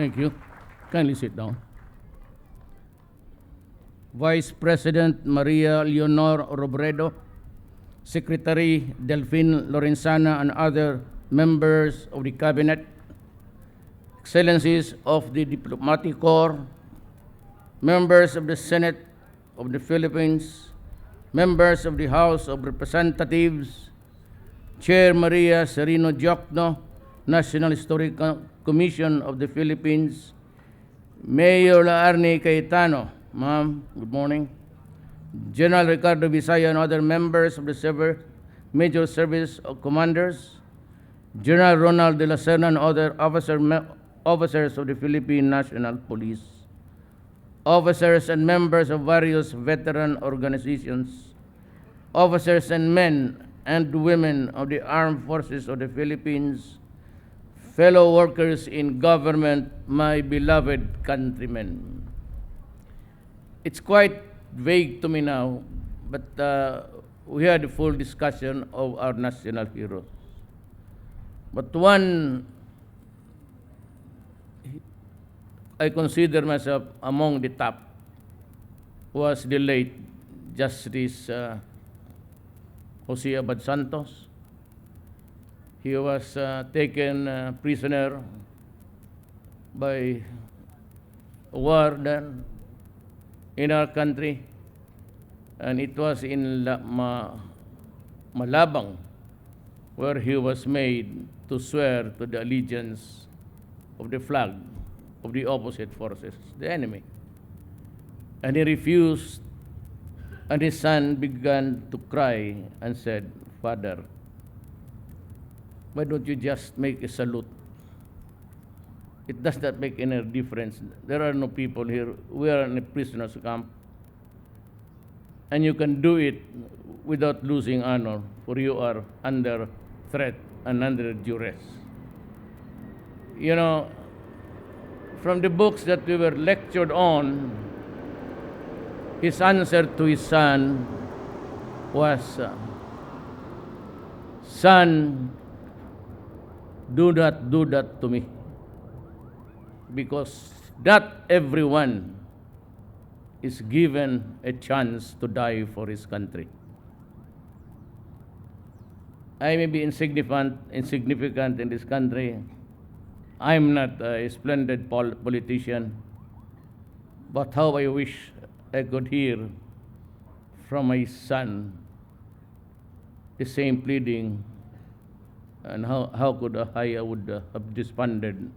Thank you. Kindly sit down. Vice President Maria Leonor Robredo, Secretary Delphine Lorenzana, and other members of the Cabinet, Excellencies of the Diplomatic Corps, members of the Senate of the Philippines, members of the House of Representatives, Chair Maria Serino Diokno, National Historical Commission of the Philippines, Mayor Laarni Cayetano, ma'am, good morning, General Ricardo Visaya and other members of the Major Service Commanders, General Ronald de la Serna and other officers of the Philippine National Police, officers and members of various veteran organizations, officers and men and women of the Armed Forces of the Philippines, fellow workers in government, my beloved countrymen. It's quite vague to me now, but we had a full discussion of our national heroes. But one, I consider myself among the top, was the late Justice Jose Abad Santos. He was taken prisoner by war then in our country, and it was in Malabang where he was made to swear to the allegiance of the flag of the opposite forces, the enemy. And he refused, and his son began to cry and said, "Father, why don't you just make a salute? It does not make any difference. There are no people here. We are in a prisoner's camp. And you can do it without losing honor, for you are under threat and under duress." You know, from the books that we were lectured on, his answer to his son was, "Son, do not do that to me, because not everyone is given a chance to die for his country. I may be insignificant in this country. I'm not a splendid politician, but how I wish I could hear from my son the same pleading, and how could I would have responded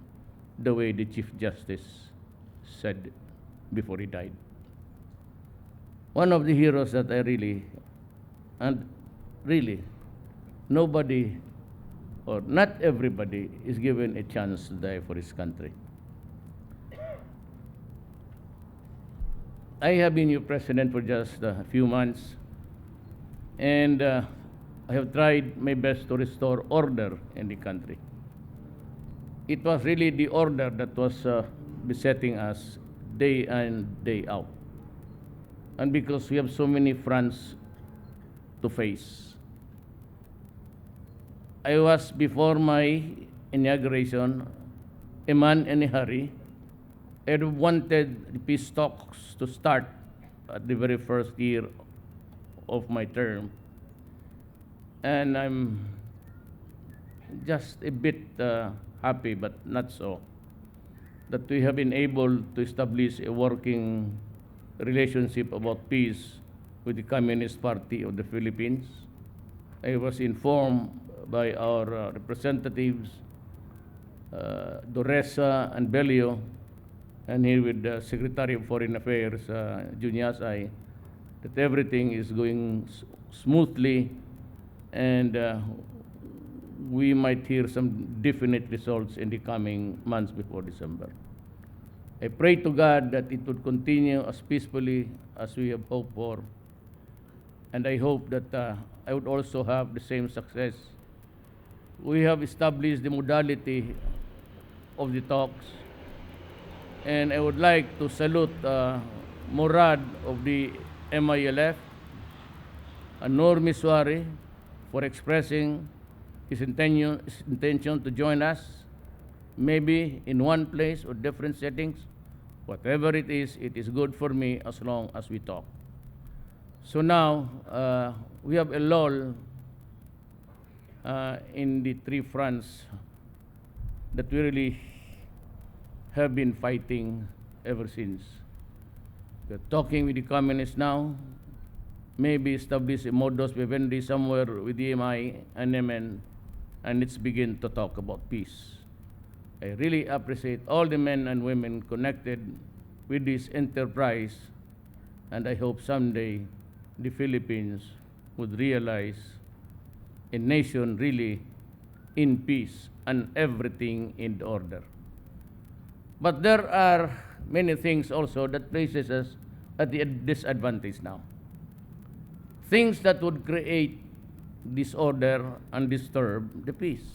the way the Chief Justice said before he died." One of the heroes that I really, nobody or not everybody is given a chance to die for his country. I have been your president for just a few months, and I have tried my best to restore order in the country. It was really the order that was besetting us day in, day out. And because we have so many fronts to face. I was, before my inauguration, a man in a hurry. I wanted the peace talks to start at the very first year of my term. And I'm just a bit happy, but not so, that we have been able to establish a working relationship about peace with the Communist Party of the Philippines. I was informed by our representatives, Dureza and Bello, and here with the Secretary of Foreign Affairs, Jun Yasay, that everything is going smoothly, and we might hear some definite results in the coming months before December. I pray to God that it would continue as peacefully as we have hoped for, and I hope that I would also have the same success. We have established the modality of the talks, and I would like to salute Murad of the MILF and Noor Miswari for expressing his intention to join us, maybe in one place or different settings. Whatever it is good for me as long as we talk. So now, we have a lull in the three fronts that we really have been fighting ever since. We're talking with the communists now, maybe establish a modus vivendi somewhere with the EMI and MN, and let's begin to talk about peace. I really appreciate all the men and women connected with this enterprise, and I hope someday the Philippines would realize a nation really in peace and everything in order. But there are many things also that places us at the disadvantage now. Things that would create disorder and disturb the peace.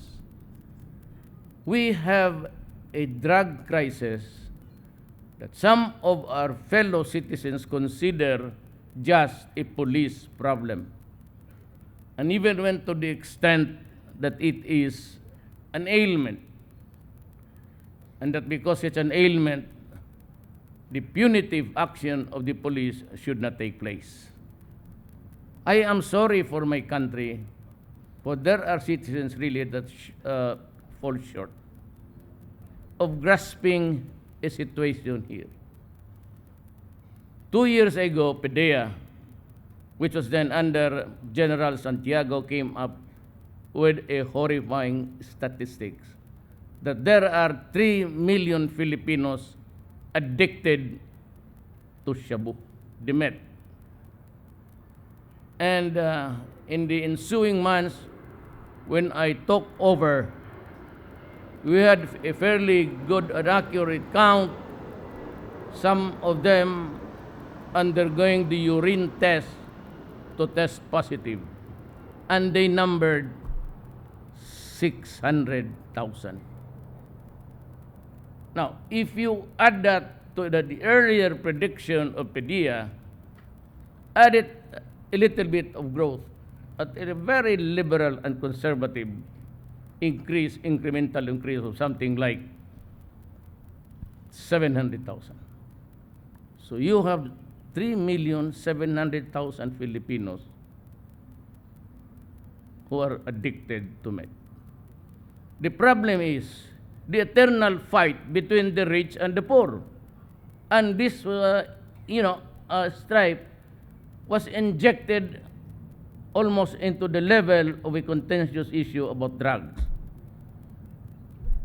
We have a drug crisis that some of our fellow citizens consider just a police problem, and even went to the extent that it is an ailment, and that because it's an ailment, the punitive action of the police should not take place. I am sorry for my country, but there are citizens really that fall short of grasping a situation here. 2 years ago, PDEA, which was then under General Santiago, came up with a horrifying statistics that there are 3 million Filipinos addicted to shabu, the meth. And in the ensuing months, when I took over, we had a fairly good and accurate count. Some of them undergoing the urine test to test positive, and they numbered 600,000. Now, if you add that to the earlier prediction of PDEA, add it a little bit of growth at a very liberal and conservative incremental increase of something like 700,000. So you have 3,700,000 Filipinos who are addicted to meth. The problem is the eternal fight between the rich and the poor. And this, strife was injected almost into the level of a contentious issue about drugs.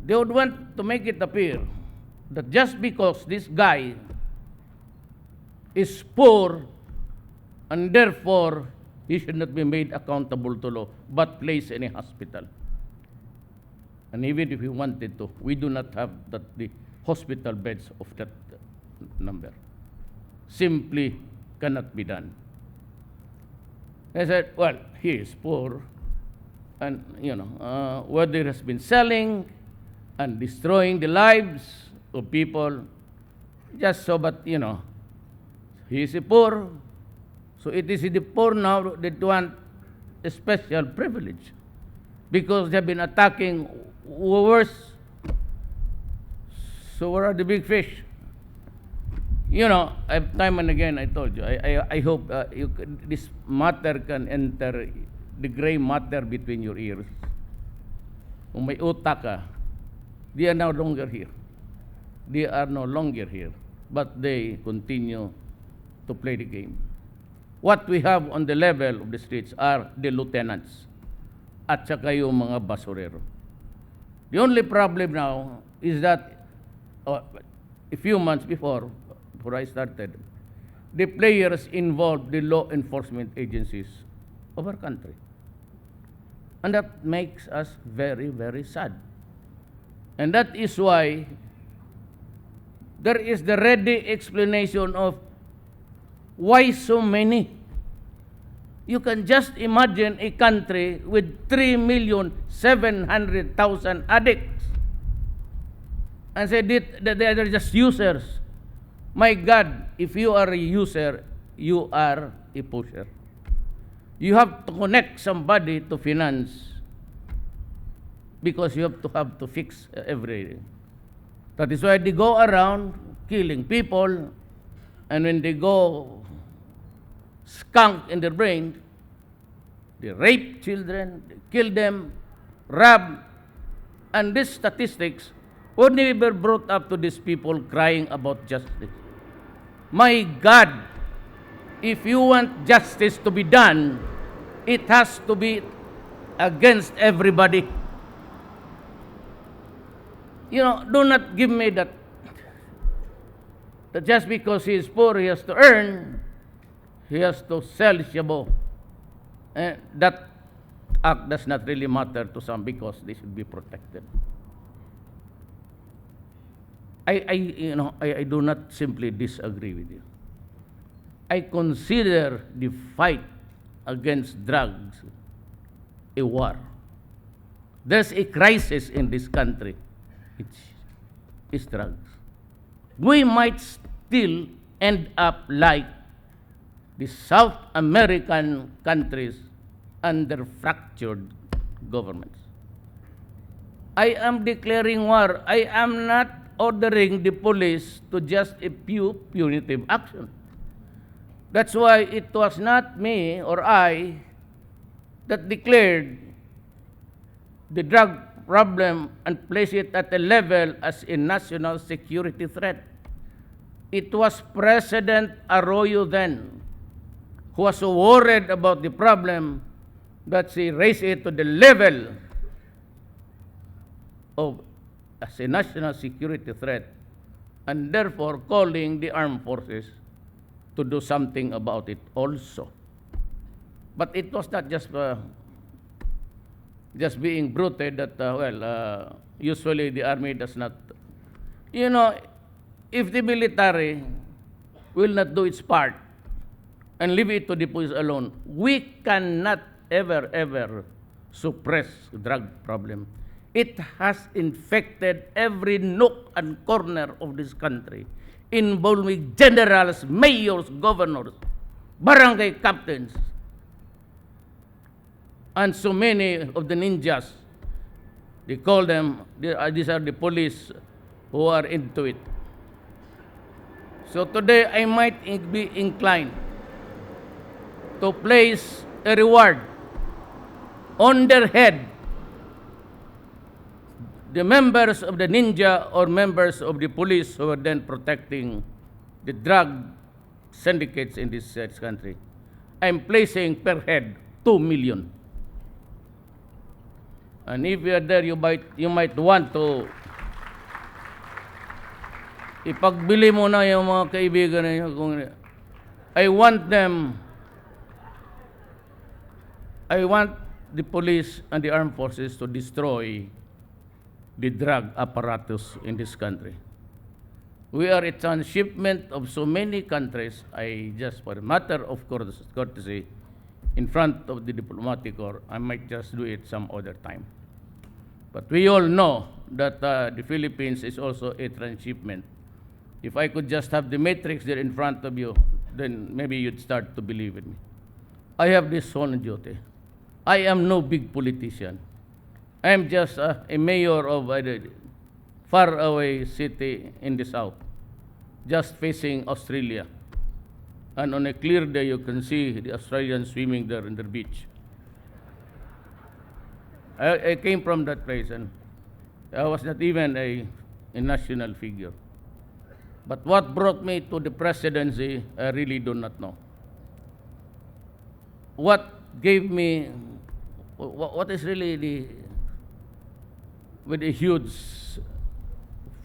They would want to make it appear that just because this guy is poor and therefore he should not be made accountable to law but placed in a hospital. And even if we wanted to, we do not have the hospital beds of that number. Simply cannot be done. I said, well, he is poor, and whether he has been selling and destroying the lives of people just so, but he is a poor, so it is the poor now that want a special privilege because they have been attacking worse. So where are the big fish? Time and again I told you, I hope this matter can enter the gray matter between your ears. Kung may utak ka, they are no longer here. They are no longer here, but they continue to play the game. What we have on the level of the streets are the lieutenants at saka yung mga basurero. The only problem now is that a few months before I started, the players involved the law enforcement agencies of our country. And that makes us very, very sad. And that is why there is the ready explanation of why so many. You can just imagine a country with 3,700,000 addicts and say that they are just users. My God, if you are a user, you are a pusher. You have to connect somebody to finance because you have to fix everything. That is why they go around killing people, and when they go skunk in their brain, they rape children, they kill them, rob, and these statistics were never brought up to these people crying about justice. My God, if you want justice to be done, it has to be against everybody. You know, do not give me that just because he is poor, he has to earn, he has to sell shabu. And that act does not really matter to some because they should be protected. I do not simply disagree with you. I consider the fight against drugs a war. There's a crisis in this country. It's drugs. We might still end up like the South American countries under fractured governments. I am declaring war. I am not ordering the police to just a punitive action. That's why it was not me or I that declared the drug problem and placed it at a level as a national security threat. It was President Arroyo then who was so worried about the problem that she raised it to the level of as a national security threat, and therefore calling the armed forces to do something about it also. But it was not just being brutal that, usually the army does not. You know, if the military will not do its part and leave it to the police alone, we cannot ever suppress the drug problem. It has infected every nook and corner of this country, involving generals, mayors, governors, barangay captains, and so many of the ninjas. They call them, these are the police who are into it. So today I might be inclined to place a reward on their head the members of the ninja or members of the police who are then protecting the drug syndicates in this country. I'm placing per head 2 million. And if you are there, you might want to ipagbili mo na yung mga kaibigan ninyo. I want the police and the armed forces to destroy the drug apparatus in this country. We are a transshipment of so many countries. I just, for a matter of courtesy, in front of the diplomatic corps, I might just do it some other time. But we all know that the Philippines is also a transshipment. If I could just have the matrix there in front of you, then maybe you'd start to believe in me. I have this solemn duty. I am no big politician. I am just a mayor of a faraway city in the south, just facing Australia. And on a clear day, you can see the Australians swimming there in the beach. I came from that place, and I was not even a national figure. But what brought me to the presidency, I really do not know. What gave me, what is really with a huge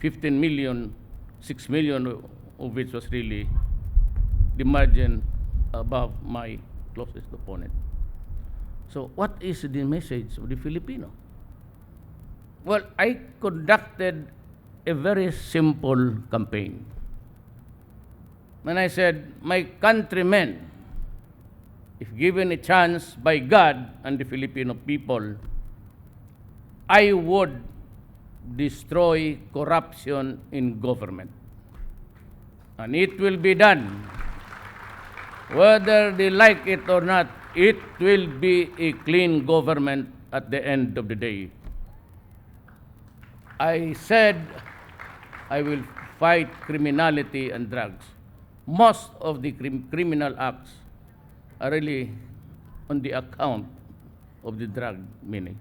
15 million, 6 million of which was really the margin above my closest opponent. So what is the message of the Filipino? Well, I conducted a very simple campaign. And I said, my countrymen, if given a chance by God and the Filipino people, I would destroy corruption in government. And it will be done. Whether they like it or not, it will be a clean government at the end of the day. I said I will fight criminality and drugs. Most of the criminal acts are really on the account of the drug meanings.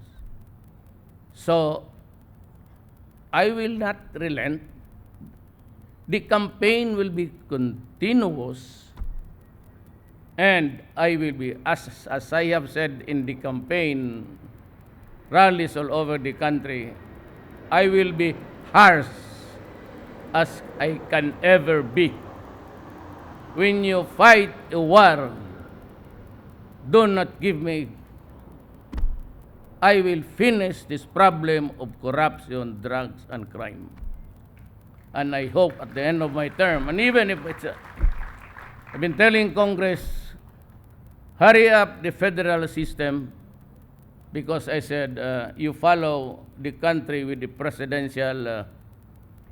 So, I will not relent. The campaign will be continuous, and I will be, as I have said in the campaign rallies all over the country, I will be harsh as I can ever be. When you fight a war, do not give me. I will finish this problem of corruption, drugs, and crime. And I hope at the end of my term, and even if it's, I've been telling Congress, hurry up the federal system, because I said, you follow the country with the presidential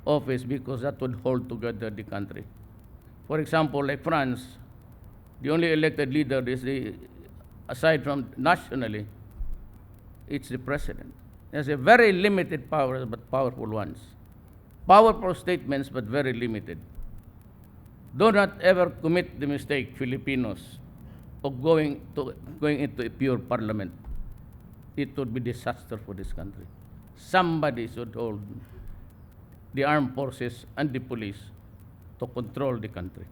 office, because that would hold together the country. For example, like France, the only elected leader is aside from nationally, it's the president. He has a very limited powers, but powerful ones. Powerful statements, but very limited. Do not ever commit the mistake, Filipinos, of going into a pure parliament. It would be disaster for this country. Somebody should hold the armed forces and the police to control the country.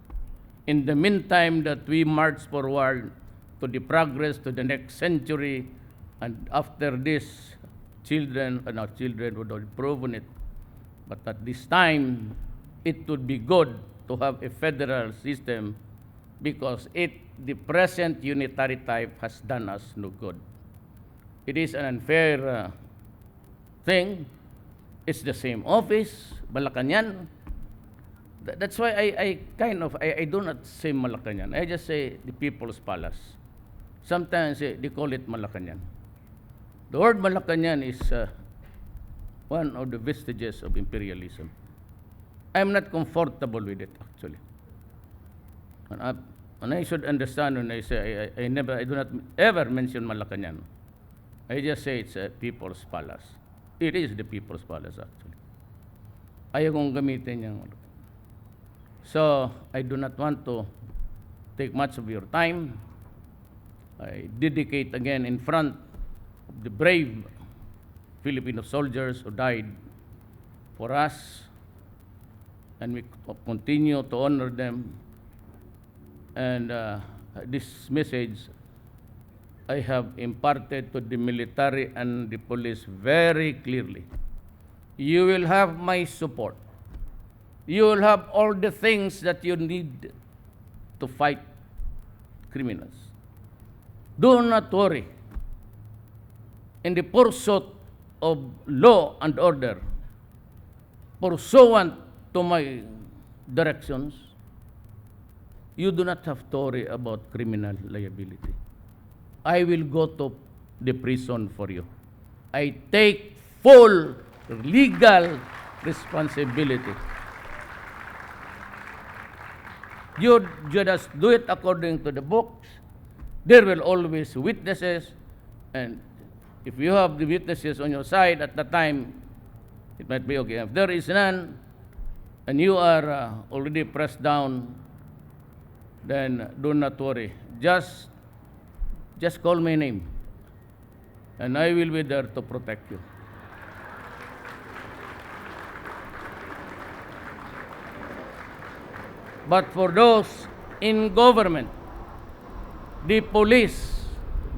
In the meantime that we march forward to the progress to the next century, and after this, children and our children would have proven it. But at this time, it would be good to have a federal system, because the present unitary type has done us no good. It is an unfair thing. It's the same office, Malacanang. That's why I do not say Malacanang. I just say the People's Palace. Sometimes they call it Malacanang. The word Malacanang is one of the vestiges of imperialism. I'm not comfortable with it, actually. And I should understand when I say I do not ever mention Malacanang. I just say it's a People's Palace. It is the People's Palace, actually. Ayaw kong gamitin yung. So, I do not want to take much of your time. I dedicate again in front of the brave Filipino soldiers who died for us, and we continue to honor them. And this message I have imparted to the military and the police very clearly. You will have my support. You will have all the things that you need to fight criminals. Do not worry. In the pursuit of law and order, pursuant to my directions, you do not have to worry about criminal liability. I will go to the prison for you. I take full legal responsibility. You just do it according to the books. There will always be witnesses, and if you have the witnesses on your side at the time, it might be okay. If there is none, and you are already pressed down, then do not worry. Just call my name, and I will be there to protect you. But for those in government, the police,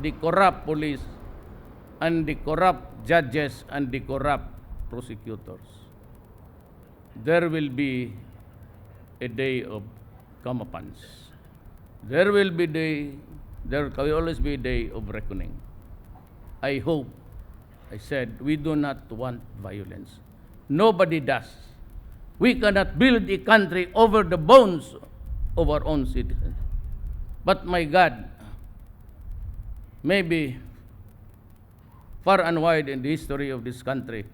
the corrupt police, and the corrupt judges and the corrupt prosecutors, there will be a day of comeuppance. There will always be a day of reckoning. I hope, I said, we do not want violence. Nobody does. We cannot build a country over the bones of our own citizens. But my God, maybe far and wide in the history of this country,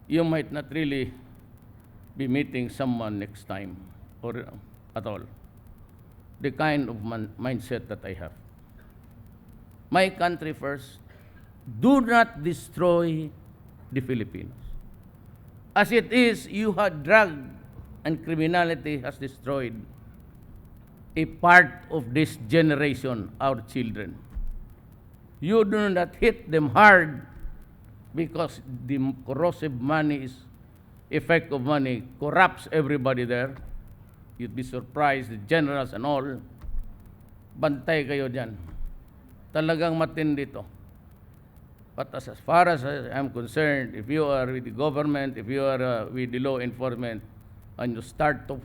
you might not really be meeting someone next time or at all. The kind of mindset that I have. My country first. Do not destroy the Filipinos. As it is, you had drug and criminality has destroyed a part of this generation, our children. You do not hit them hard because the corrosive money is effect of money corrupts everybody there. You'd be surprised, the generals and all. Bantay kayo dyan. Talagang matindi to. But as far as I'm concerned, if you are with the government, if you are with the law enforcement, and you start to,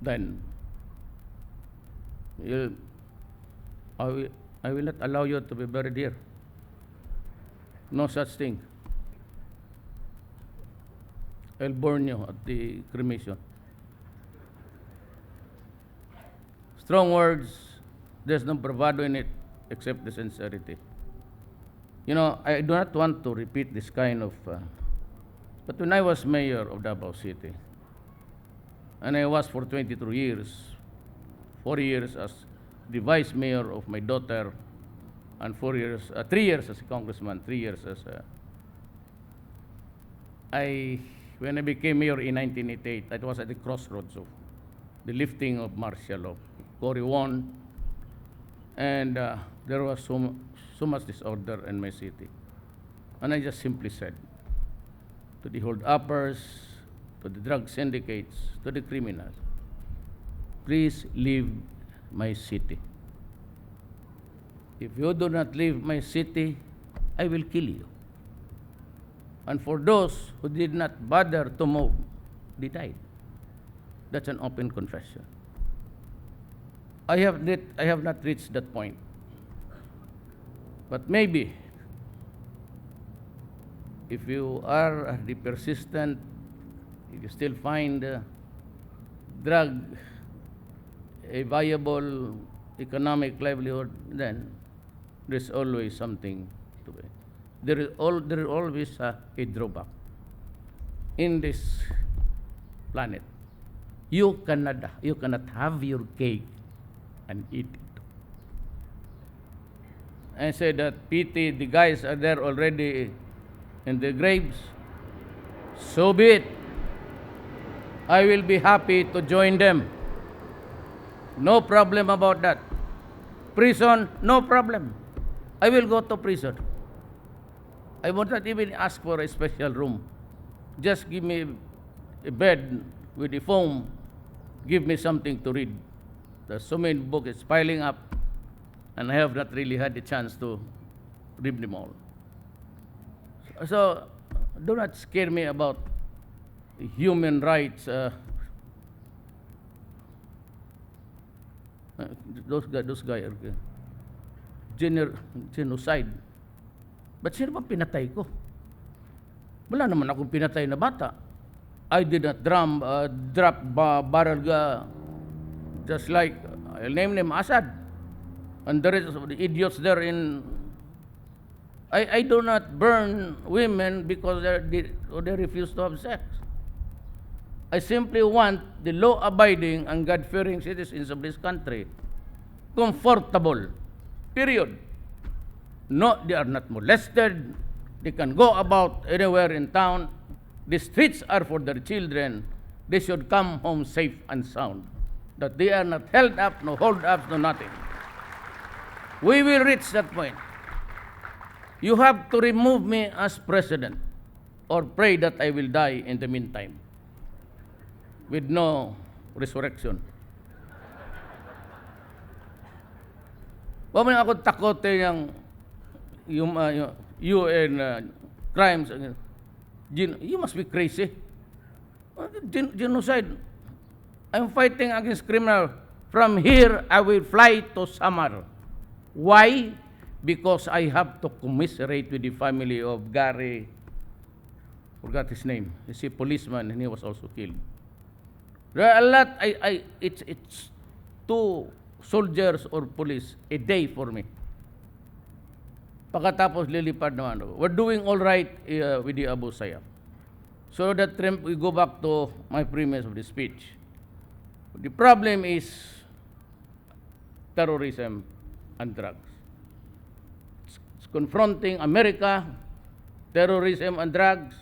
then I will not allow you to be buried here. No such thing. I'll burn you at the cremation. Strong words, there's no bravado in it except the sincerity. You know, I do not want to repeat this kind of, but when I was mayor of Davao City, and I was for 22 years, 4 years as the vice mayor of my daughter, and 4 years, 3 years as a congressman, 3 years as when I became mayor in 1988, I was at the crossroads of the lifting of martial law. Cory won, and there was so much disorder in my city. And I just simply said to the hold-uppers, to the drug syndicates, to the criminals, please leave my city. If you do not leave my city, I will kill you. And for those who did not bother to move, they died. That's an open confession. I have not reached that point. But maybe, if you are the persistent, if you still find drug a viable economic livelihood, then there's always something to it. There is always a drawback in this planet. You cannot have your cake and eat it. I say that pity, the guys are there already in the graves. So be it. I will be happy to join them. No problem about that. Prison, no problem. I will go to prison. I will not even ask for a special room. Just give me a bed with a foam. Give me something to read. There's so many books, it's piling up, and I have not really had the chance to read them all. So do not scare me about human rights. Those guys are genocide. But sino ba pinatay ko? Wala naman akong pinatay na bata. I did not drop barrel just like, I'll name them Assad. And the rest of the idiots there in... I do not burn women because they refuse to have sex. I simply want the law-abiding and God-fearing citizens of this country comfortable. Period. No, they are not molested. They can go about anywhere in town. The streets are for their children. They should come home safe and sound. That they are not held up, no hold up, no nothing. We will reach that point. You have to remove me as president or pray that I will die in the meantime with no resurrection. Huwag mo na ako takote yung UN crimes. You must be crazy. Genocide. I'm fighting against criminal. From here, I will fly to Samar. Why? Because I have to commiserate with the family of Gary. Forgot his name. He's a policeman and he was also killed. There are a lot. It's 2 soldiers or police a day for me. Pagkatapos lilipad naman. We're doing all right with the Abu Sayyaf. So that we go back to my premise of the speech. The problem is terrorism and drugs. It's confronting America, terrorism and drugs.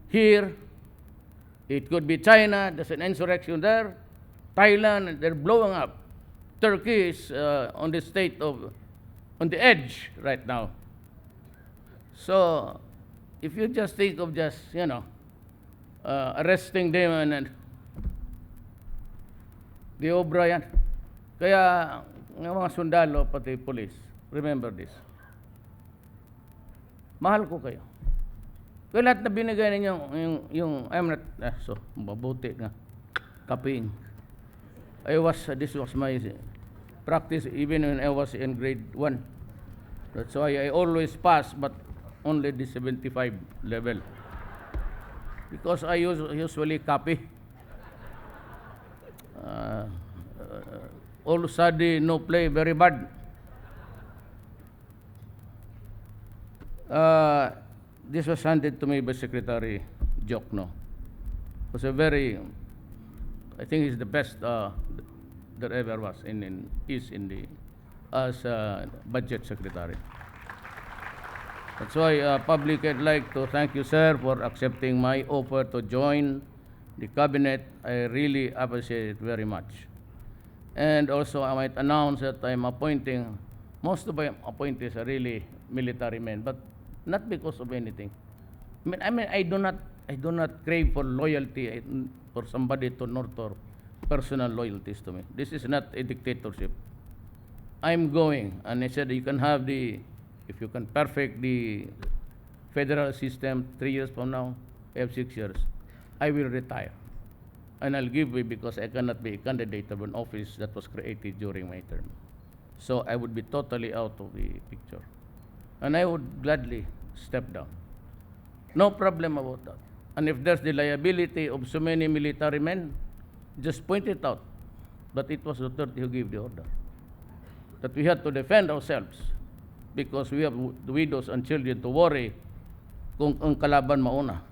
Here, it could be China, there's an insurrection there. Thailand, they're blowing up. Turkey is on the edge right now. So, if you just think of just, arresting them and the O'Brien, kaya ng mga sundalo, pati police, remember this. Mahal ko kayo. Kaya lahat na binigay ninyo, I'm not, mabuti nga, kaping. This was my practice even when I was in grade 1. That's why I always pass, but only the 75 level. Because I usually copy. All study, no play, very bad. This was handed to me by Secretary Jokno. It was I think he's the best that ever was as budget secretary. That's why publicly I'd like to thank you, sir, for accepting my offer to join the cabinet. I really appreciate it very much. And also I might announce that I'm appointing, most of my appointees are really military men, but not because of anything. I do not crave for loyalty for somebody to nurture personal loyalties to me. This is not a dictatorship. I'm going, and I said you can have if you can perfect the federal system 3 years from now, I have 6 years, I will retire. And I'll give way because I cannot be a candidate of an office that was created during my term. So I would be totally out of the picture. And I would gladly step down. No problem about that. And if there's the liability of so many military men, just point it out. But it was Duterte who gave the order. That we had to defend ourselves because we have widows and children to worry kung ang kalaban mauna.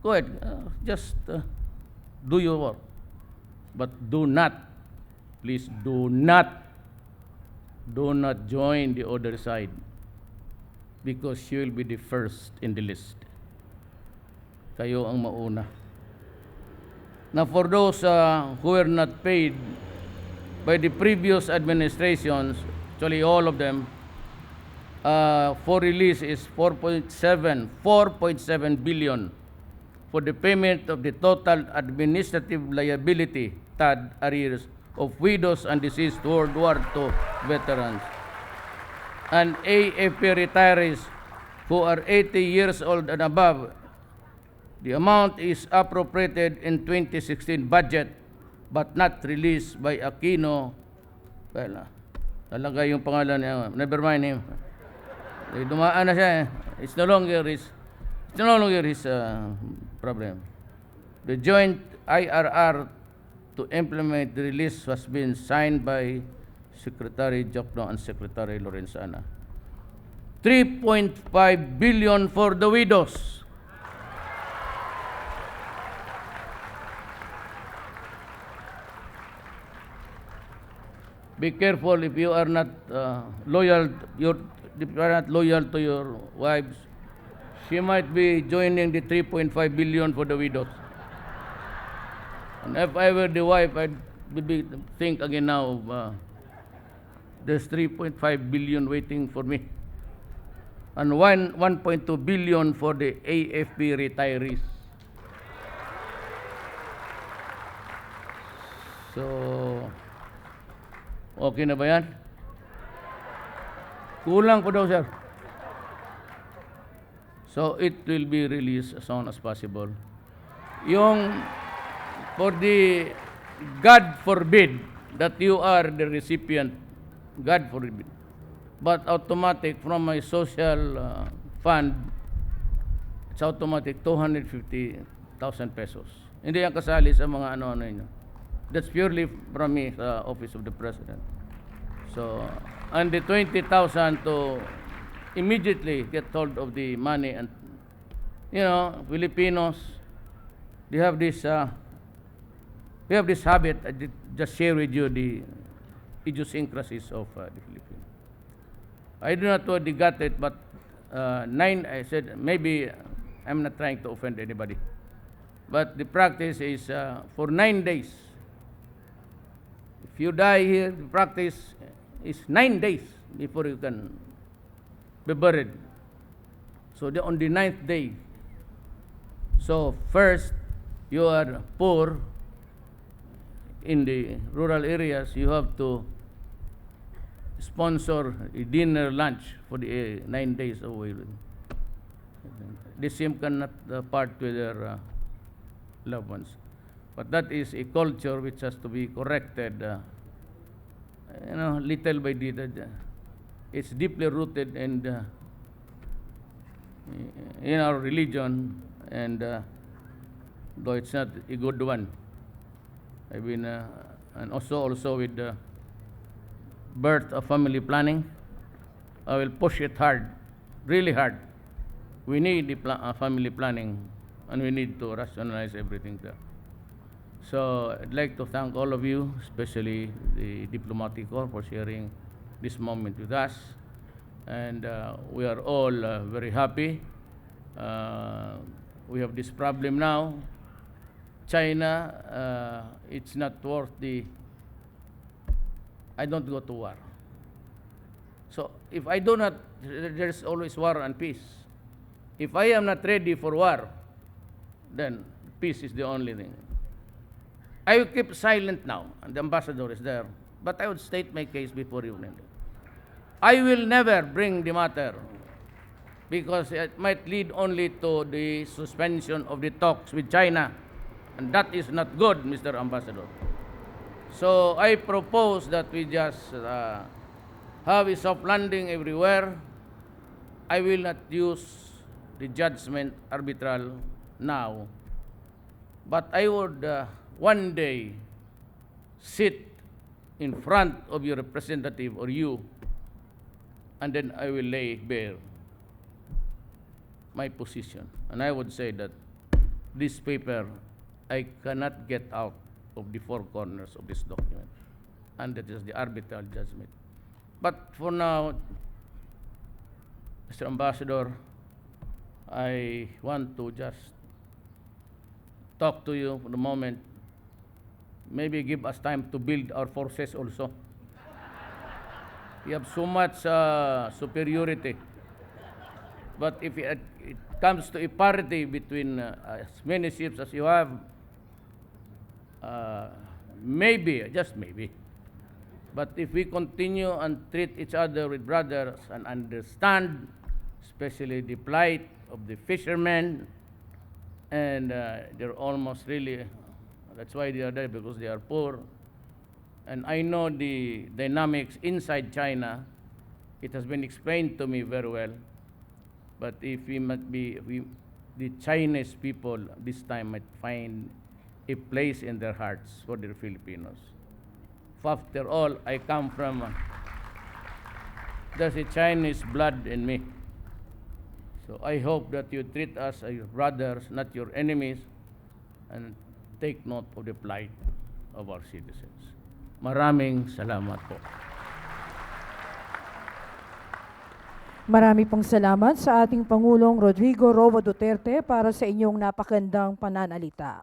Go ahead, just do your work. But do not, please do not join the other side because you will be the first in the list. Kayo ang mauna. Now for those who were not paid by the previous administrations, actually all of them, for release is 4.7 billion for the payment of the total administrative liability, TAD, arrears of widows and deceased World War II veterans and AFP retirees who are 80 years old and above. The amount is appropriated in 2016 budget but not released by Aquino. Well, talaga yung pangalan niya. Never mind him. Dumaan na siya. It's no longer his problem. The joint IRR to implement the release has been signed by Secretary Jokno and Secretary Lorenzana. 3.5 billion for the widows. Be careful if you are not loyal to your wives. She might be joining the 3.5 billion for the widows. And if I were the wife, I'd think again now of there's 3.5 billion waiting for me. And 1.2 billion for the AFP retirees. So, okay na ba yan? Kulang po daw, sir. So, it will be released as soon as possible. For the, God forbid that you are the recipient, God forbid, but automatic from my social fund, it's automatic 250,000 pesos. Hindi yan kasali sa mga ano-ano nyo. That's purely from me sa Office of the President. So, and the 20,000 to immediately get hold of the money. And, Filipinos, they have this habit. I just share with you the idiosyncrasies of the Philippines. I do not know they got it, but I said, maybe I'm not trying to offend anybody, but the practice is for 9 days. If you die here, the practice is 9 days before you can be buried. So on the 9th day, so first you are poor in the rural areas, you have to sponsor a dinner lunch for the 9 days away. The same cannot part with their loved ones. But that is a culture which has to be corrected, little by little. It's deeply rooted in our religion, and though it's not a good one. I mean, and also with the birth of family planning, I will push it hard, really hard. We need the family planning, and we need to rationalize everything there. So I'd like to thank all of you, especially the Diplomatic Corps, for sharing this moment with us. And we are all very happy. We have this problem now. China, it's not worth I don't go to war. So if I do not, there's always war and peace. If I am not ready for war, then peace is the only thing. I will keep silent now, and the ambassador is there, but I would state my case before you. I will never bring the matter, because it might lead only to the suspension of the talks with China, and that is not good, Mr. Ambassador. So I propose that we just have a soft landing everywhere. I will not use the judgment arbitral now, but I would one day sit in front of your representative or you, and then I will lay bare my position. And I would say that this paper, I cannot get out of the four corners of this document, and that is the arbitral judgment. But for now, Mr. Ambassador, I want to just talk to you for the moment. Maybe give us time to build our forces also. We have so much superiority. But if it comes to a parity between as many ships as you have, maybe, just maybe. But if we continue and treat each other with brothers and understand, especially the plight of the fishermen, and they're almost really, that's why they are there, because they are poor. And I know the dynamics inside China. It has been explained to me very well. But if the Chinese people this time might find a place in their hearts for the Filipinos. After all, I come from, there's a Chinese blood in me. So I hope that you treat us as your brothers, not your enemies, and take note of the plight of our citizens. Maraming salamat po. Marami pong salamat sa ating Pangulong Rodrigo Roa Duterte para sa inyong napakagandang pananalita.